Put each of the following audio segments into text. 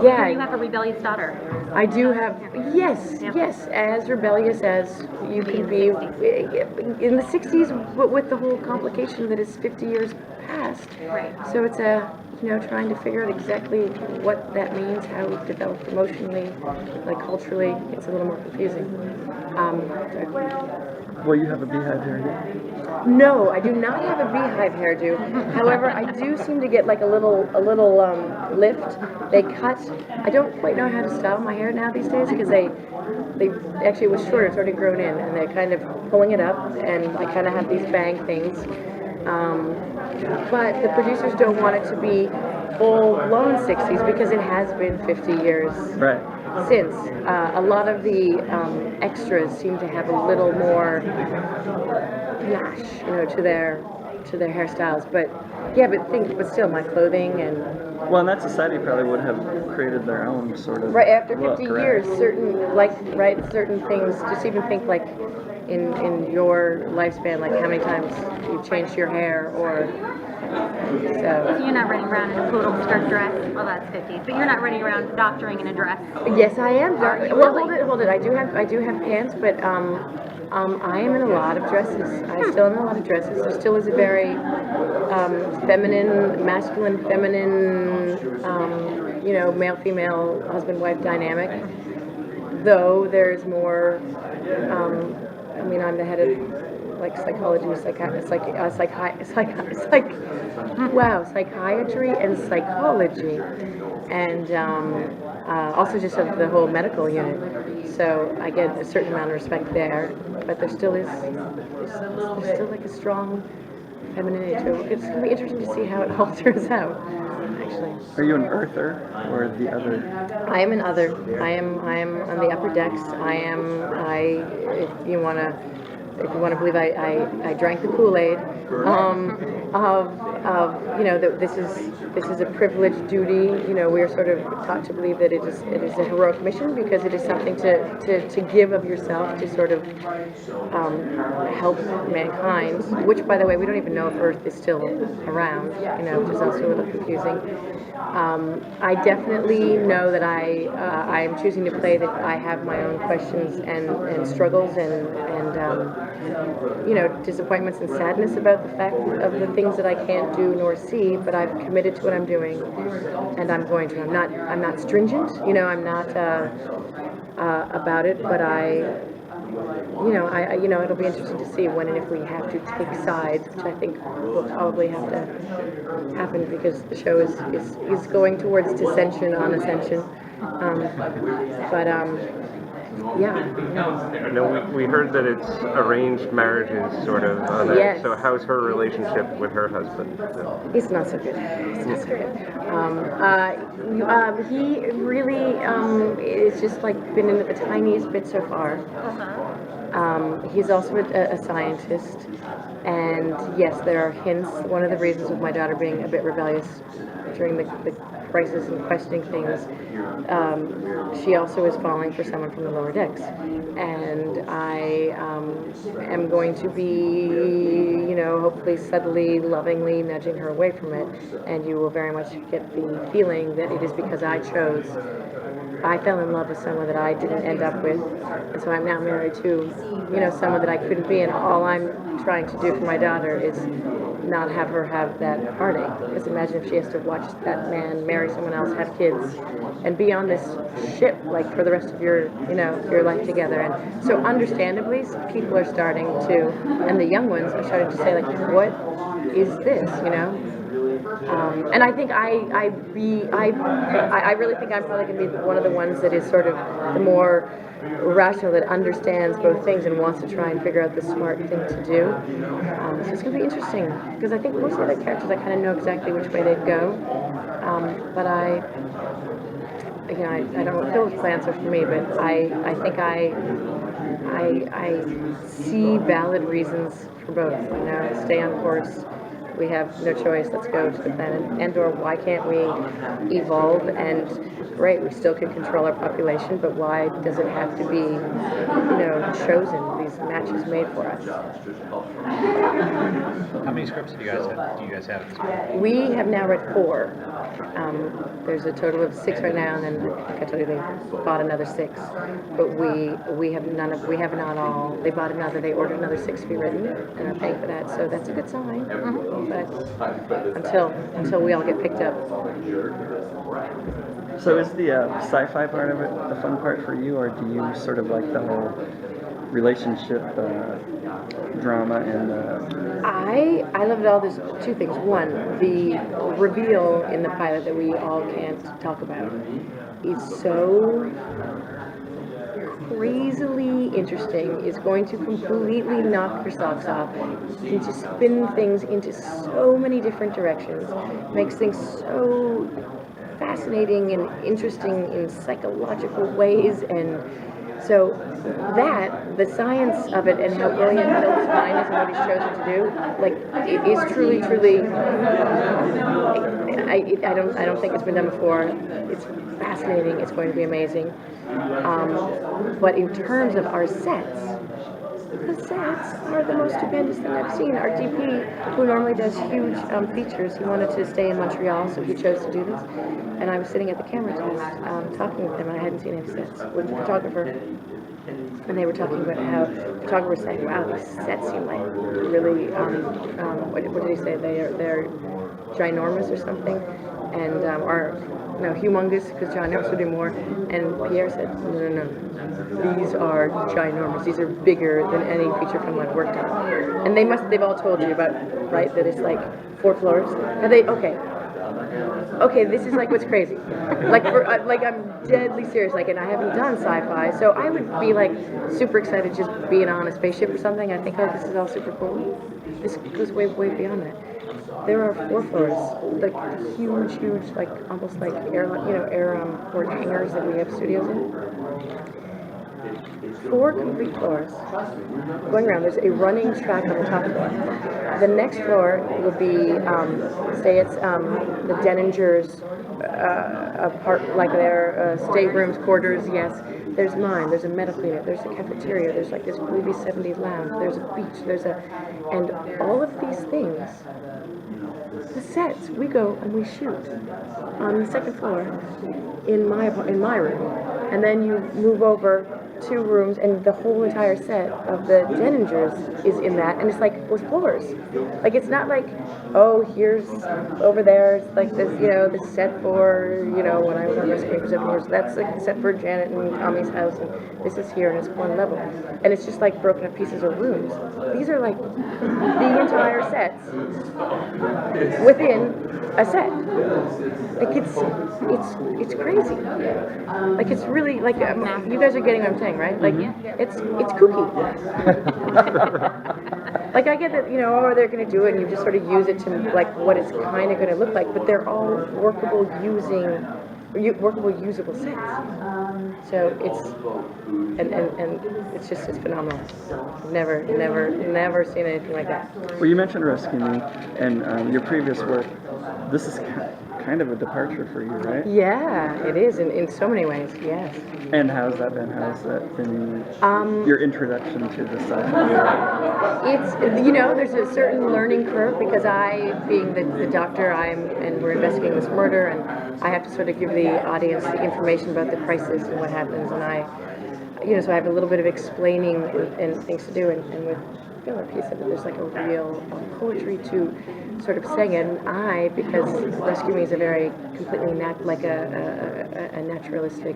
Yeah. You have a rebellious daughter. I do have, yes, Yep. yes, as rebellious as you can be in the 60s, but with the whole complication that is 50 years past. Right. So it's trying to figure out exactly what that means, how we've developed emotionally, like culturally. It's a little more confusing. Well, you have a beehive hairdo. No, I do not have a beehive hairdo. However, I do seem to get like a little lift. They cut. I don't quite know how to style my hair now these days because they actually it was short. It's already grown in, and they're kind of pulling it up, and I kind of have these bang things. But the producers don't want it to be full-blown 60s because it has been 50 years. Right. Since a lot of the extras seem to have a little more panache, to their hairstyles. But yeah, but still, my clothing and Well, and that society probably would have created their own sort of right after 50 look, right? years, certain things. Just even think like in your lifespan, like how many times you've changed your hair or. So you're not running around in a poodle skirt dress. Well, that's 50s, but you're not running around doctoring in a dress. Yes, I am. Are you Well, really? hold it. I do have pants, but I am in a lot of dresses. I still am in a lot of dresses. There still is a very feminine, masculine, feminine, male-female, husband-wife dynamic. Though there's more. I'm the head of psychology, psychiatry and psychology, and also just of the whole medical unit. So I get a certain amount of respect there, but there still is there's still like a strong femininity to it. It's gonna be interesting to see how it all turns out. Actually, Are you an earther or the other? I am an other. I am on the upper decks. If you want to believe I drank the Kool-Aid that this is a privileged duty. We are sort of taught to believe that it is a heroic mission because it is something to give of yourself to sort of help mankind, which by the way we don't even know if Earth is still around, which is also a little confusing. I definitely know that I am choosing to play that I have my own questions and struggles and disappointments and sadness about the fact of the things that I can't do nor see, but I've committed to what I'm doing, and I'm going to. I'm not stringent, I'm not about it, but it'll be interesting to see when and if we have to take sides, which I think will probably have to happen because the show is going towards dissension on Ascension. Yeah. No, we heard that it's arranged marriages, sort of. Yes. So how's her relationship with her husband? It's not so good. He really is just like been in it the tiniest bit so far. He's also a scientist, and yes, there are hints. One of the reasons of my daughter being a bit rebellious during the crisis and questioning things, she also is falling for someone from the lower decks, and I am going to be, hopefully subtly, lovingly nudging her away from it, and you will very much get the feeling that it is because I fell in love with someone that I didn't end up with, and so I'm now married to, someone that I couldn't be, and all I'm trying to do for my daughter is not have her have that heartache. Because imagine if she has to watch that man marry someone else, have kids, and be on this ship like for the rest of your life together. And so understandably, people are starting to, and the young ones are starting to say like, what is this, and I think I really think I'm probably going to be one of the ones that is sort of the more rational, that understands both things and wants to try and figure out the smart thing to do. So it's going to be interesting because I think most of the other characters I kind of know exactly which way they'd go, but I don't know what Phil's plans are for me, but I think I see valid reasons for both. Stay on course. We have no choice. Let's go to the planet. And/or why can't we evolve and, great, we still can control our population, but why does it have to be, chosen, these matches made for us? How many scripts do you guys have at this point? We have now read 4. There's a total of 6 right now, and then I told you they bought another 6. But we have not all. They ordered another 6 to be written, and are paying for that. So that's a good sign. But until we all get picked up. So is the sci-fi part of it the fun part for you, or do you sort of like the whole relationship drama and I loved all this. 2 things. One, the reveal in the pilot that we all can't talk about is so crazily interesting. Is going to completely knock your socks off. You can just spin things into so many different directions. Makes things so fascinating and interesting in psychological ways, and so that the science of it and how brilliant Phil's mind is and what he's chosen to do, like, it is truly. I don't think it's been done before. It's fascinating. It's going to be amazing. But in terms of our sets, the sets are the most stupendous thing I've seen. Our DP, who normally does huge features, he wanted to stay in Montreal, so he chose to do this. And I was sitting at the camera test, talking with him, and I hadn't seen any sets with the photographer. And they were talking about how the photographer was saying, "Wow, these sets seem like really, what did he say? They're ginormous or something, and humongous, because John knows to do more." And Pierre said, "No. These are ginormous. These are bigger than any feature film I've worked on." And they've all told you about, right, that it's like 4 floors. Have they? Okay, this is like what's crazy. I'm deadly serious. And I haven't done sci-fi, so I would be like super excited just being on a spaceship or something. I think, oh, this is all super cool. This goes way beyond that. There are 4 floors, like huge, like almost like airport hangars that we have studios in. 4 complete floors going around. There's a running track on the top floor. The next floor will be, say it's the Denninger's like their staterooms, quarters. Yes, there's mine. There's a medical unit. There's a cafeteria. There's like this groovy 70s lounge. There's a beach. And all of these things. The sets, we go and we shoot on the 2nd floor in my room, and then you move over 2 rooms, and the whole entire set of the Denningers is in that, and it's like with floors. Like, it's not like, oh, here's over there, it's like this, this set for, when I was on Rescue for 7 years, that's like the set for Janet and Tommy's house, and this is here, and it's 1 level. And it's just like broken up pieces of rooms. These are like the entire sets within a set. Like, it's crazy. Like, it's really, like, you guys are getting what I'm saying, right? Like, it's kooky. Like, I get that, they're going to do it, and you just sort of use it to, like, what it's kind of going to look like, but they're all workable, usable sets. So it's, and it's phenomenal. Never seen anything like that. Well, you mentioned Rescue Me and your previous work. This is kind of a departure for you, right? Yeah, it is in so many ways. Yes. And how's that been? How's that been? Your introduction to the sci-fi? It's there's a certain learning curve, because I, being the doctor, and we're investigating this murder, and I have to sort of give the audience the information about the crisis and what happens, and so I have a little bit of explaining and things to do, and with filler piece of it, there's like a real poetry to sort of saying it, and because Rescue Me is a very completely a naturalistic,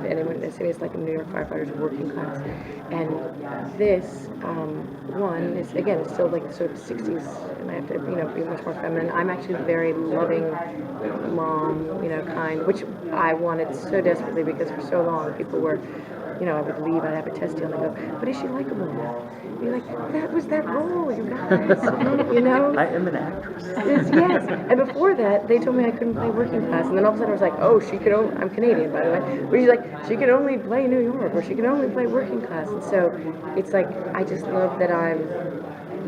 anyone as it's like a New York firefighter's working class, and this one is, again, it's still like sort of 60s, and I have to be much more feminine. I'm actually a very loving mom, kind, which I wanted so desperately, because for so long people were, I would leave, I'd have a test deal, and they go, "But is she likable?" Be like, "That was that role, you guys." I am an actress. Yes. And before that, they told me I couldn't play working class, and then all of a sudden I was like, "Oh, she could only," I'm Canadian, by the way, but she's like, "She could only play New York, or she could only play working class." And so it's like, I just love that I'm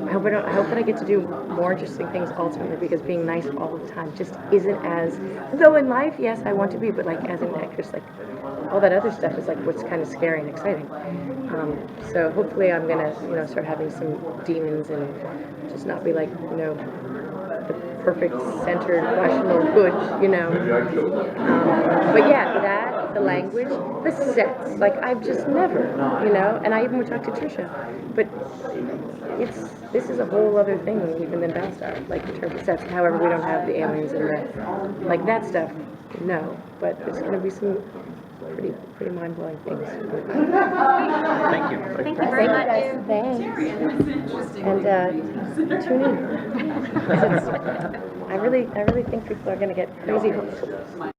I hope that I get to do more interesting things ultimately, because being nice all the time just isn't as, though in life, yes, I want to be, but like as an actress, like all that other stuff is like what's kind of scary and exciting. So hopefully I'm gonna, start having some demons and just not be like, the perfect centered rational good, but yeah, that, the language, the sets, like I've just never, and I even would talk to Trisha, but this is a whole other thing even than Battlestar, like in terms of sets. However, we don't have the aliens and the, like that stuff, no, but there's gonna be some pretty mind-blowing things. Thank you. Thank you very much. Thanks. And tune in. I really think people are going to get crazy hooked.